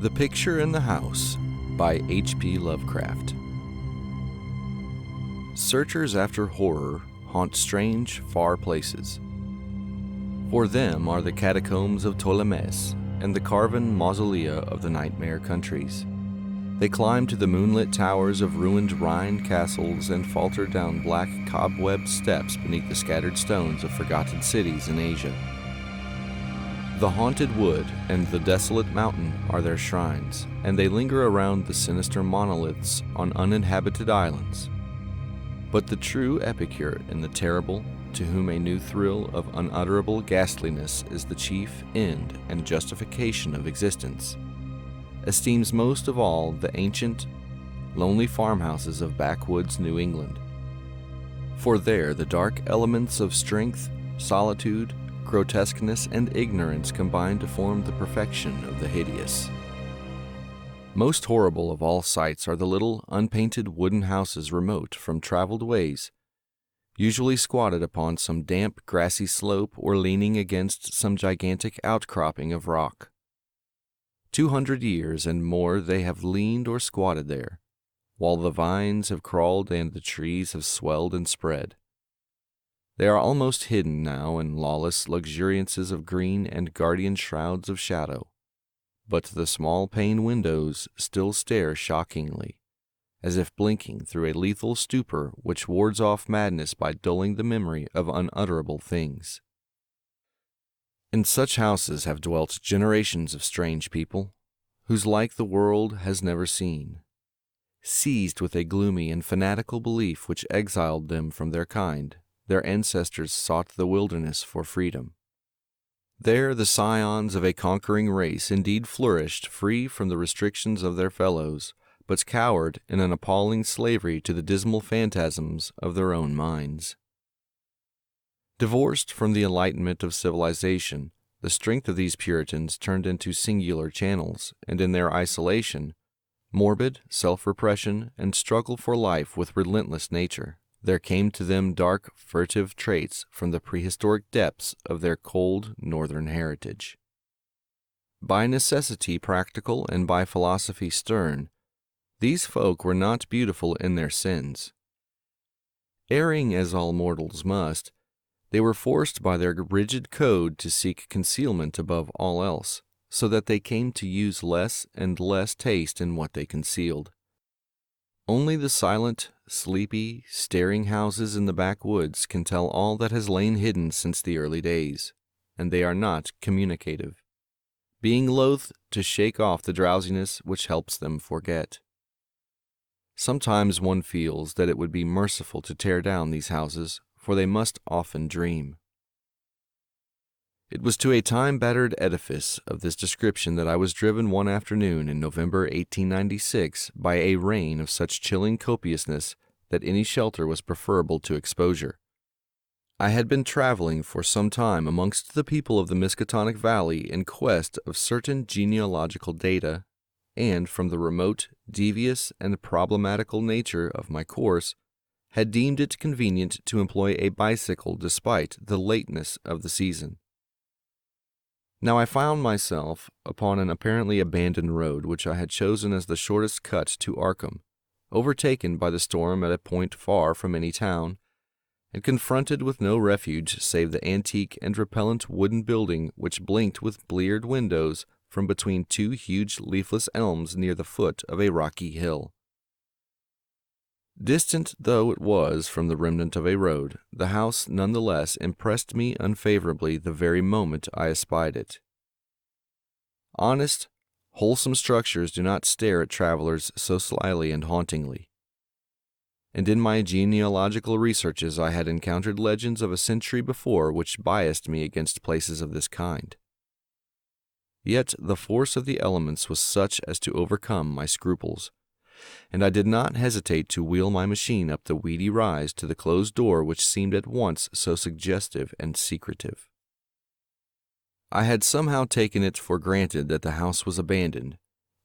The Picture in the House by H.P. Lovecraft. Searchers after horror haunt strange, far places. For them are the catacombs of Ptolemais and the carven mausolea of the nightmare countries. They climb to the moonlit towers of ruined Rhine castles and falter down black cobwebbed steps beneath the scattered stones of forgotten cities in Asia. The haunted wood and the desolate mountain are their shrines, and they linger around the sinister monoliths on uninhabited islands. But the true epicure in the terrible, to whom a new thrill of unutterable ghastliness is the chief end and justification of existence, esteems most of all the ancient, lonely farmhouses of backwoods New England. For there the dark elements of strength, solitude, grotesqueness, and ignorance combine to form the perfection of the hideous. Most horrible of all sights are the little, unpainted wooden houses remote from traveled ways, usually squatted upon some damp, grassy slope or leaning against some gigantic outcropping of rock. 200 years and more they have leaned or squatted there, while the vines have crawled and the trees have swelled and spread. They are almost hidden now in lawless luxuriances of green and guardian shrouds of shadow, but the small pane windows still stare shockingly, as if blinking through a lethal stupor which wards off madness by dulling the memory of unutterable things. In such houses have dwelt generations of strange people, whose like the world has never seen, seized with a gloomy and fanatical belief which exiled them from their kind. Their ancestors sought the wilderness for freedom. There the scions of a conquering race indeed flourished free from the restrictions of their fellows, but cowered in an appalling slavery to the dismal phantasms of their own minds. Divorced from the enlightenment of civilization, the strength of these Puritans turned into singular channels, and in their isolation, morbid self-repression and struggle for life with relentless nature, there came to them dark, furtive traits from the prehistoric depths of their cold northern heritage. By necessity practical and by philosophy stern, these folk were not beautiful in their sins. Erring as all mortals must, they were forced by their rigid code to seek concealment above all else, so that they came to use less and less taste in what they concealed. Only the silent, sleepy, staring houses in the backwoods can tell all that has lain hidden since the early days, and they are not communicative, being loath to shake off the drowsiness which helps them forget. Sometimes one feels that it would be merciful to tear down these houses, for they must often dream. It was to a time-battered edifice of this description that I was driven one afternoon in November 1896 by a rain of such chilling copiousness that any shelter was preferable to exposure. I had been traveling for some time amongst the people of the Miskatonic Valley in quest of certain genealogical data, and from the remote, devious, and problematical nature of my course, had deemed it convenient to employ a bicycle despite the lateness of the season. Now I found myself upon an apparently abandoned road which I had chosen as the shortest cut to Arkham, overtaken by the storm at a point far from any town, and confronted with no refuge save the antique and repellent wooden building which blinked with bleared windows from between two huge leafless elms near the foot of a rocky hill. Distant though it was from the remnant of a road, the house none the less impressed me unfavorably the very moment I espied it. Honest, wholesome structures do not stare at travelers so slyly and hauntingly. And in my genealogical researches I had encountered legends of a century before which biased me against places of this kind. Yet the force of the elements was such as to overcome my scruples, and I did not hesitate to wheel my machine up the weedy rise to the closed door which seemed at once so suggestive and secretive. I had somehow taken it for granted that the house was abandoned,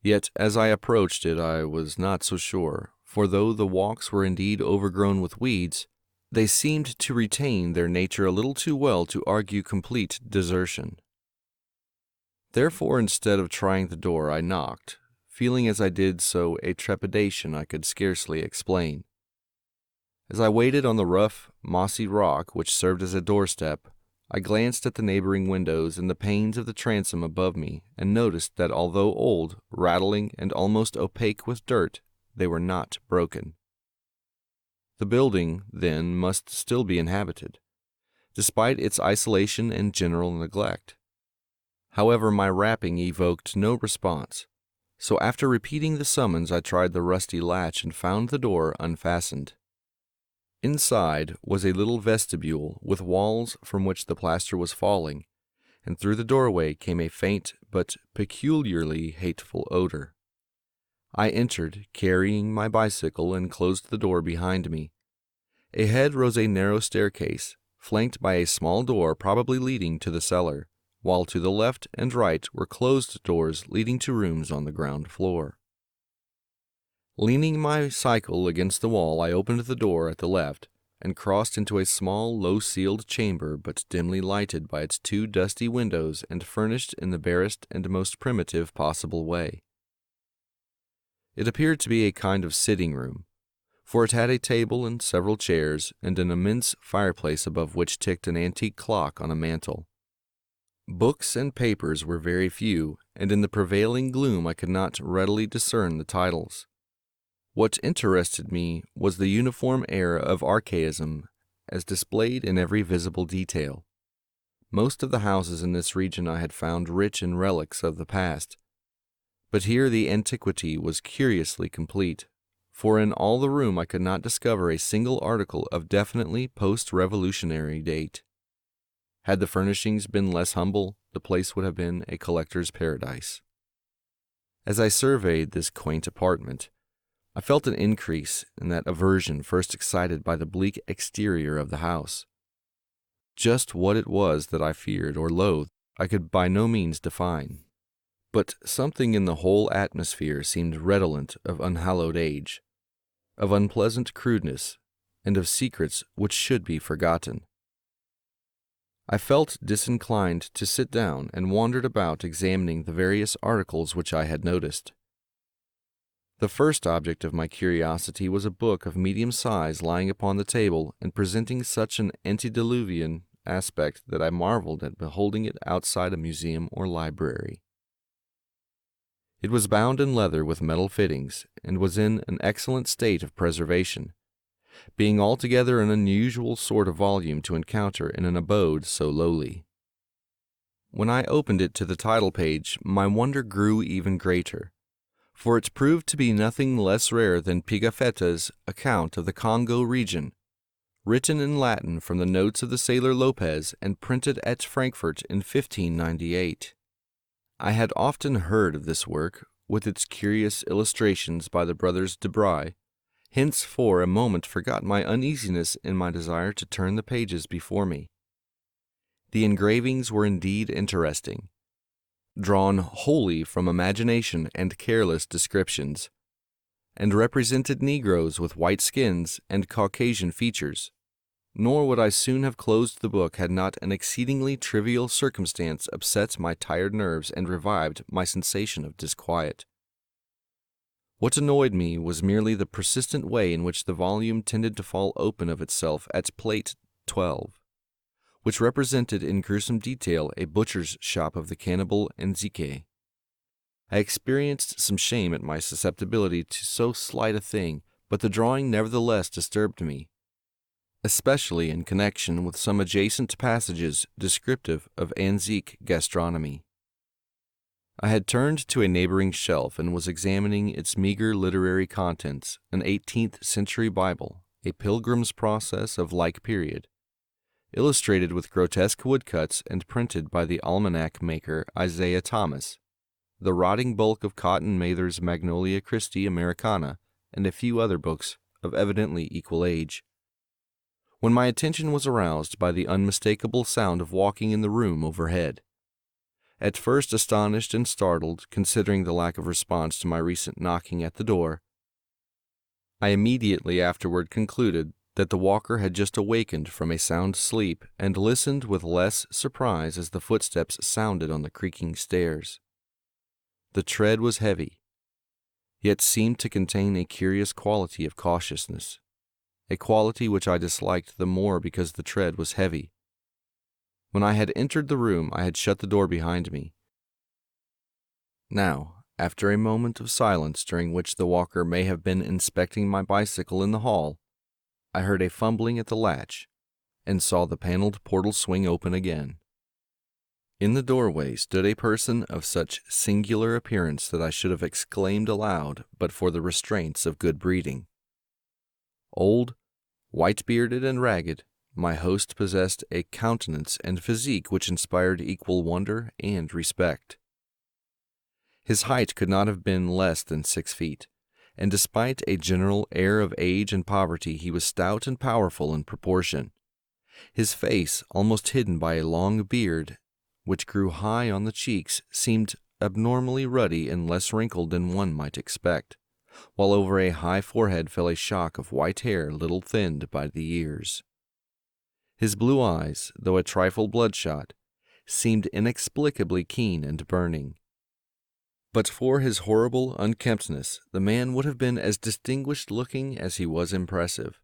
yet as I approached it I was not so sure, for though the walks were indeed overgrown with weeds, they seemed to retain their nature a little too well to argue complete desertion. Therefore, instead of trying the door, I knocked, feeling as I did so a trepidation I could scarcely explain. As I waited on the rough, mossy rock which served as a doorstep, I glanced at the neighboring windows and the panes of the transom above me, and noticed that although old, rattling, and almost opaque with dirt, they were not broken. The building, then, must still be inhabited, despite its isolation and general neglect. However, my rapping evoked no response, so after repeating the summons I tried the rusty latch and found the door unfastened. Inside was a little vestibule with walls from which the plaster was falling, and through the doorway came a faint but peculiarly hateful odor. I entered, carrying my bicycle, and closed the door behind me. Ahead rose a narrow staircase, flanked by a small door probably leading to the cellar, while to the left and right were closed doors leading to rooms on the ground floor. Leaning my cycle against the wall, I opened the door at the left and crossed into a small, low-ceiled chamber but dimly lighted by its two dusty windows and furnished in the barest and most primitive possible way. It appeared to be a kind of sitting room, for it had a table and several chairs and an immense fireplace above which ticked an antique clock on a mantel. Books and papers were very few, and in the prevailing gloom I could not readily discern the titles. What interested me was the uniform air of archaism as displayed in every visible detail. Most of the houses in this region I had found rich in relics of the past, but here the antiquity was curiously complete, for in all the room I could not discover a single article of definitely post-revolutionary date. Had the furnishings been less humble, the place would have been a collector's paradise. As I surveyed this quaint apartment, I felt an increase in that aversion first excited by the bleak exterior of the house. Just what it was that I feared or loathed, I could by no means define. But something in the whole atmosphere seemed redolent of unhallowed age, of unpleasant crudeness, and of secrets which should be forgotten. I felt disinclined to sit down and wandered about examining the various articles which I had noticed. The first object of my curiosity was a book of medium size lying upon the table and presenting such an antediluvian aspect that I marveled at beholding it outside a museum or library. It was bound in leather with metal fittings and was in an excellent state of preservation, being altogether an unusual sort of volume to encounter in an abode so lowly. When I opened it to the title page, my wonder grew even greater, for it proved to be nothing less rare than Pigafetta's account of the Congo region, written in Latin from the notes of the sailor Lopez and printed at Frankfurt in 1598. I had often heard of this work, with its curious illustrations by the brothers de Bry, hence for a moment forgot my uneasiness in my desire to turn the pages before me. The engravings were indeed interesting, drawn wholly from imagination and careless descriptions, and represented Negroes with white skins and Caucasian features. Nor would I soon have closed the book had not an exceedingly trivial circumstance upset my tired nerves and revived my sensation of disquiet. What annoyed me was merely the persistent way in which the volume tended to fall open of itself at plate 12. Which represented in gruesome detail a butcher's shop of the cannibal Nzike. I experienced some shame at my susceptibility to so slight a thing, but the drawing nevertheless disturbed me, especially in connection with some adjacent passages descriptive of Anzique gastronomy. I had turned to a neighboring shelf and was examining its meager literary contents, an 18th century Bible, a Pilgrim's Progress of like period, illustrated with grotesque woodcuts and printed by the almanac maker Isaiah Thomas, the rotting bulk of Cotton Mather's Magnolia Christi Americana, and a few other books of evidently equal age, when my attention was aroused by the unmistakable sound of walking in the room overhead. At first astonished and startled, considering the lack of response to my recent knocking at the door, I immediately afterward concluded that the walker had just awakened from a sound sleep and listened with less surprise as the footsteps sounded on the creaking stairs. The tread was heavy, yet seemed to contain a curious quality of cautiousness, a quality which I disliked the more because the tread was heavy. When I had entered the room, I had shut the door behind me. Now, after a moment of silence during which the walker may have been inspecting my bicycle in the hall, I heard a fumbling at the latch and saw the paneled portal swing open again. In the doorway stood a person of such singular appearance that I should have exclaimed aloud but for the restraints of good breeding. Old, white-bearded, and ragged, my host possessed a countenance and physique which inspired equal wonder and respect. His height could not have been less than 6 feet, and despite a general air of age and poverty, he was stout and powerful in proportion. His face, almost hidden by a long beard, which grew high on the cheeks, seemed abnormally ruddy and less wrinkled than one might expect, while over a high forehead fell a shock of white hair little thinned by the years. His blue eyes, though a trifle bloodshot, seemed inexplicably keen and burning. But for his horrible unkemptness, the man would have been as distinguished-looking as he was impressive.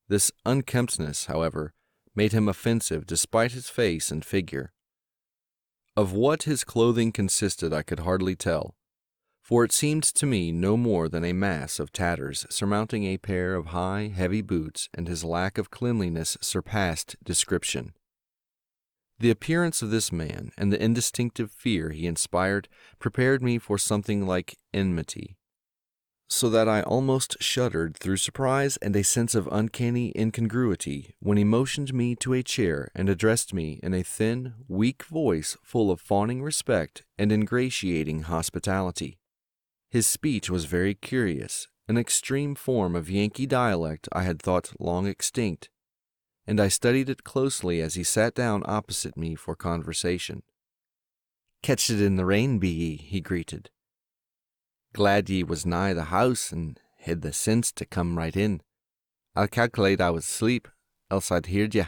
This unkemptness, however, made him offensive despite his face and figure. Of what his clothing consisted I could hardly tell, for it seemed to me no more than a mass of tatters surmounting a pair of high, heavy boots, and his lack of cleanliness surpassed description. The appearance of this man and the instinctive fear he inspired prepared me for something like enmity, so that I almost shuddered through surprise and a sense of uncanny incongruity when he motioned me to a chair and addressed me in a thin, weak voice full of fawning respect and ingratiating hospitality. His speech was very curious, an extreme form of Yankee dialect I had thought long extinct, and I studied it closely as he sat down opposite me for conversation. "Catched it in the rain, be ye?" he greeted. "Glad ye was nigh the house and hed the sense to come right in. I'll calculate I was asleep, else I'd heard ye.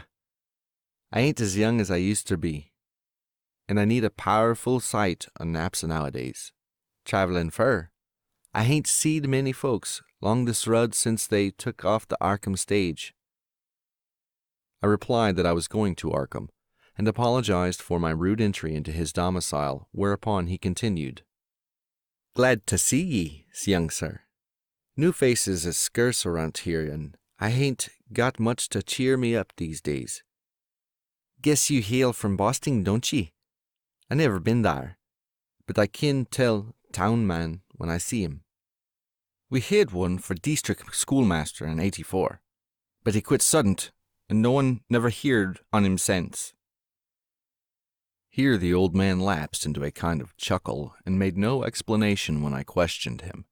I ain't as young as I used to be, and I need a powerful sight o' naps nowadays. Travelin' fur. I hain't seed many folks long this road since they took off the Arkham stage." I replied that I was going to Arkham, and apologized for my rude entry into his domicile, whereupon he continued, "Glad to see ye, young sir. New faces is scarce around here, and I hain't got much to cheer me up these days. Guess you hail from Boston, don't ye? I never been thar, but I kin tell town man when I see him. We had one for district schoolmaster in '84, but he quit suddent, and no one never heard on him since." Here the old man lapsed into a kind of chuckle and made no explanation when I questioned him.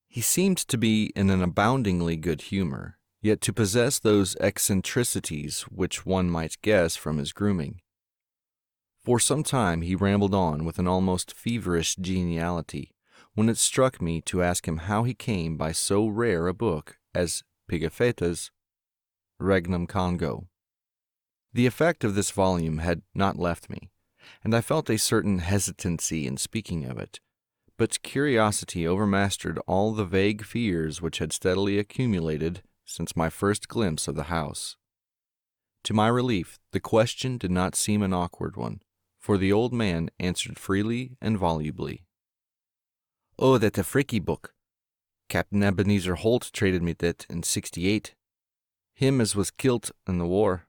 He seemed to be in an aboundingly good humor, yet to possess those eccentricities which one might guess from his grooming. For some time he rambled on with an almost feverish geniality, when it struck me to ask him how he came by so rare a book as Pigafetta's Regnum Congo. The effect of this volume had not left me, and I felt a certain hesitancy in speaking of it, but curiosity overmastered all the vague fears which had steadily accumulated since my first glimpse of the house. To my relief, the question did not seem an awkward one, for the old man answered freely and volubly. "Oh, that a Fricky book. Captain Ebenezer Holt traded me that in '68. Him as was kilt in the war."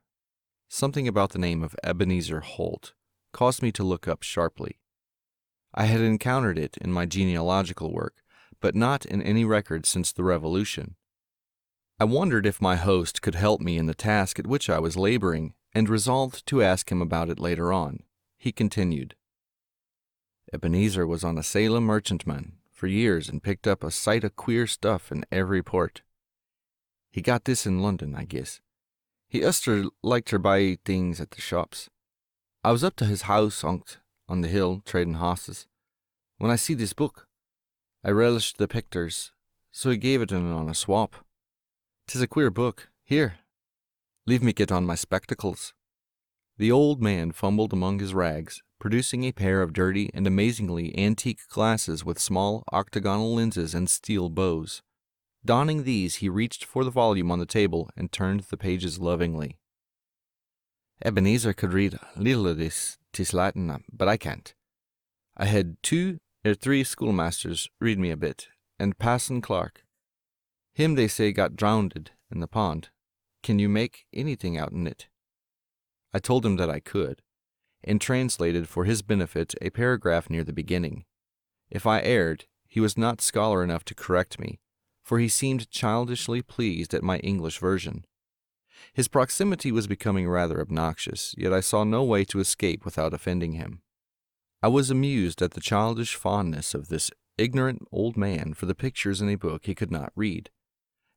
Something about the name of Ebenezer Holt caused me to look up sharply. I had encountered it in my genealogical work, but not in any record since the Revolution. I wondered if my host could help me in the task at which I was laboring, and resolved to ask him about it later on. He continued, "Ebenezer was on a Salem merchantman for years and picked up a sight of queer stuff in every port. He got this in London, I guess. He uster liked to buy things at the shops. I was up to his house on the hill trading hosses, when I see this book. I relished the pictures, so he gave it in on a swap. 'Tis a queer book. Here, leave me get on my spectacles." The old man fumbled among his rags, producing a pair of dirty and amazingly antique glasses with small octagonal lenses and steel bows. Donning these, he reached for the volume on the table and turned the pages lovingly. "Ebenezer could read a little of this, 'tis Latin, but I can't. I had 2 or 3 schoolmasters read me a bit, and Passon Clark. Him they say got drowned in the pond. Can you make anything out in it?" I told him that I could, and translated for his benefit a paragraph near the beginning. If I erred, he was not scholar enough to correct me, for he seemed childishly pleased at my English version. His proximity was becoming rather obnoxious, yet I saw no way to escape without offending him. I was amused at the childish fondness of this ignorant old man for the pictures in a book he could not read,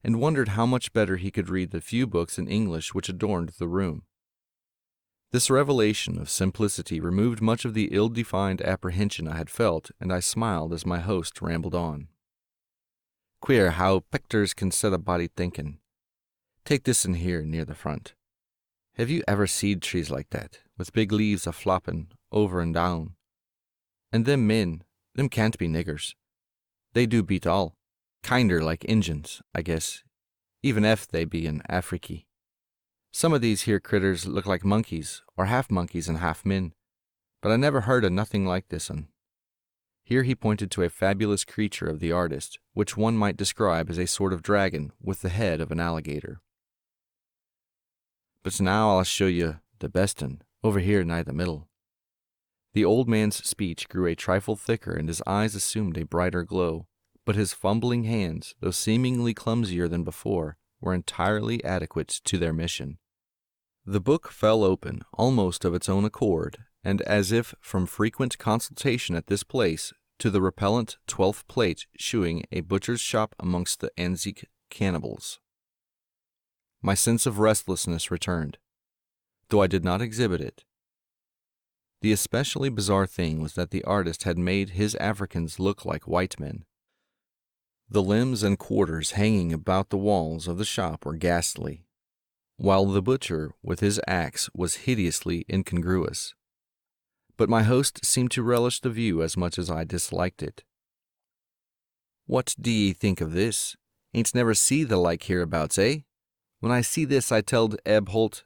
and wondered how much better he could read the few books in English which adorned the room. This revelation of simplicity removed much of the ill-defined apprehension I had felt, and I smiled as my host rambled on. "Queer how pictures can set a body thinking. Take this in here near the front. Have you ever seed trees like that, with big leaves a-flopping over and down? And them men, them can't be niggers. They do beat all. Kinder like Injuns, I guess, even ef they be in Afriky. Some of these here critters look like monkeys, or half monkeys and half men, but I never heard of nothing like this un." Here he pointed to a fabulous creature of the artist, which one might describe as a sort of dragon with the head of an alligator. "But now I'll show you the best un, over here nigh the middle." The old man's speech grew a trifle thicker and his eyes assumed a brighter glow, but his fumbling hands, though seemingly clumsier than before, were entirely adequate to their mission. The book fell open, almost of its own accord, and as if from frequent consultation at this place, to the repellent 12th plate shewing a butcher's shop amongst the Anzique cannibals. My sense of restlessness returned, though I did not exhibit it. The especially bizarre thing was that the artist had made his Africans look like white men. The limbs and quarters hanging about the walls of the shop were ghastly, while the butcher with his axe was hideously incongruous. But my host seemed to relish the view as much as I disliked it. "What do ye think of this? Ain't never see the like hereabouts, eh? When I see this, I telled Eb Holt,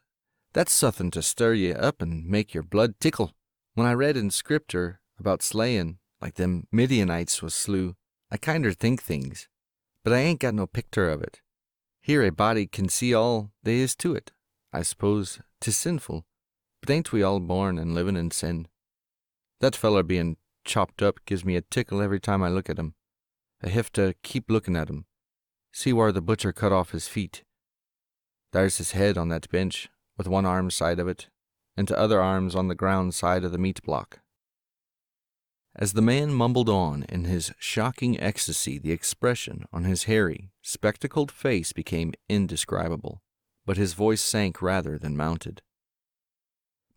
that's suthin' to stir ye up and make your blood tickle. When I read in Scriptur about slayin', like them Midianites was slew, I kinder think things, but I ain't got no pictur of it. Here a body can see all they is to it. I suppose 'tis sinful, but ain't we all born and livin' in sin? That feller bein' chopped up gives me a tickle every time I look at him. I hev to keep lookin' at him. See whar the butcher cut off his feet. There's his head on that bench, with one arm side of it, and t'other arm's on the ground side of the meat block." As the man mumbled on in his shocking ecstasy, the expression on his hairy, spectacled face became indescribable, but his voice sank rather than mounted.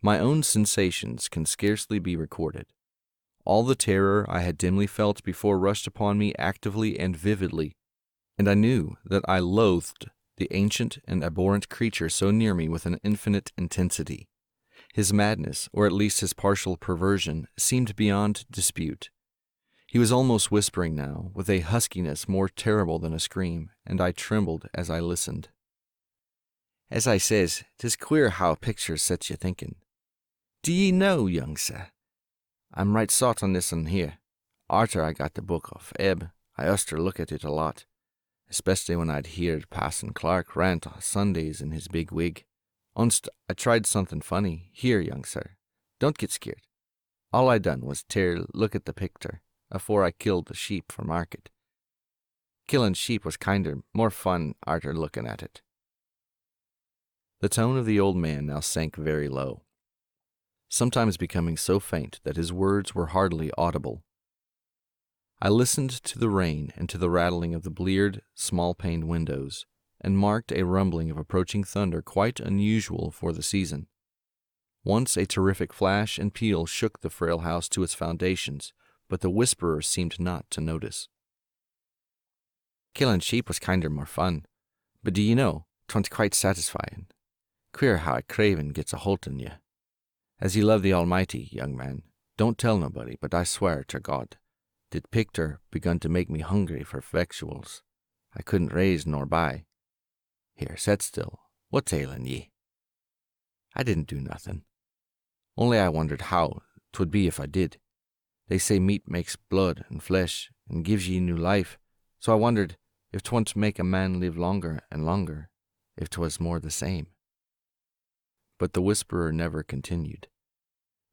My own sensations can scarcely be recorded. All the terror I had dimly felt before rushed upon me actively and vividly, and I knew that I loathed the ancient and abhorrent creature so near me with an infinite intensity. His madness, or at least his partial perversion, seemed beyond dispute. He was almost whispering now, with a huskiness more terrible than a scream, and I trembled as I listened. "As I says, 'tis queer how pictures sets you thinking. Do ye know, young sir, I'm right sot on this un here. Arter I got the book off Eb, I used to look at it a lot, especially when I'd heard Passon Clark rant on Sundays in his big wig. Onst I tried something funny. Here, young sir, don't get scared. All I done was look at the pictur afore I killed the sheep for market. Killin' sheep was kinder more fun arter lookin' at it." The tone of the old man now sank very low, sometimes becoming so faint that his words were hardly audible. I listened to the rain and to the rattling of the bleared, small-paned windows, and marked a rumbling of approaching thunder quite unusual for the season. Once a terrific flash and peal shook the frail house to its foundations, but the whisperer seemed not to notice. "Killin' sheep was kinder more fun, But do ye know, 'twa'n't quite satisfying. Queer how a craving gets a holt on ye. As ye love the Almighty, young man, don't tell nobody, but I swear ter God, did picter begun to make me hungry for victuals I couldn't raise nor buy. Here, set still. What's ailin' ye? I didn't do nothin'. Only I wondered how 'twould be if I did. They say meat makes blood and flesh and gives ye new life, so I wondered if 'twa'n't make a man live longer and longer, if 'twas more the same. But the whisperer never continued.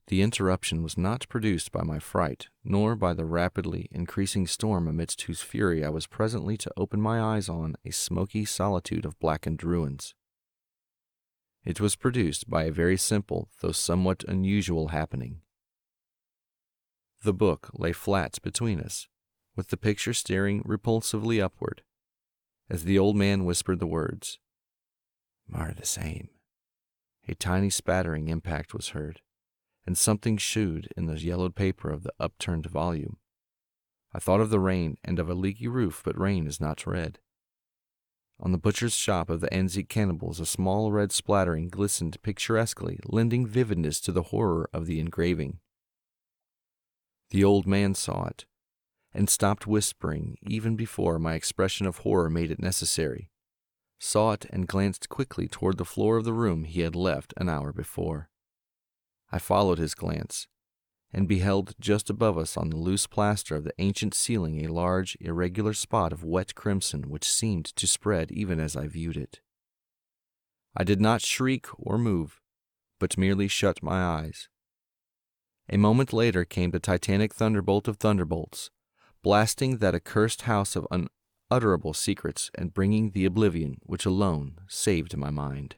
The interruption was not produced by my fright, nor by the rapidly increasing storm amidst whose fury I was presently to open my eyes on a smoky solitude of blackened ruins. It was produced by a very simple, though somewhat unusual happening. The book lay flat between us, with the picture staring repulsively upward, as the old man whispered the words, "More the same." A tiny spattering impact was heard, and something shewed in the yellowed paper of the upturned volume. I thought of the rain and of a leaky roof, but rain is not red. On the butcher's shop of the Anzique cannibals, a small red splattering glistened picturesquely, lending vividness to the horror of the engraving. The old man saw it, and stopped whispering even before my expression of horror made it necessary, saw it and glanced quickly toward the floor of the room he had left an hour before. I followed his glance, and beheld just above us on the loose plaster of the ancient ceiling a large, irregular spot of wet crimson which seemed to spread even as I viewed it. I did not shriek or move, but merely shut my eyes. A moment later came the titanic thunderbolt of thunderbolts, blasting that accursed house of unutterable secrets and bringing the oblivion which alone saved my mind.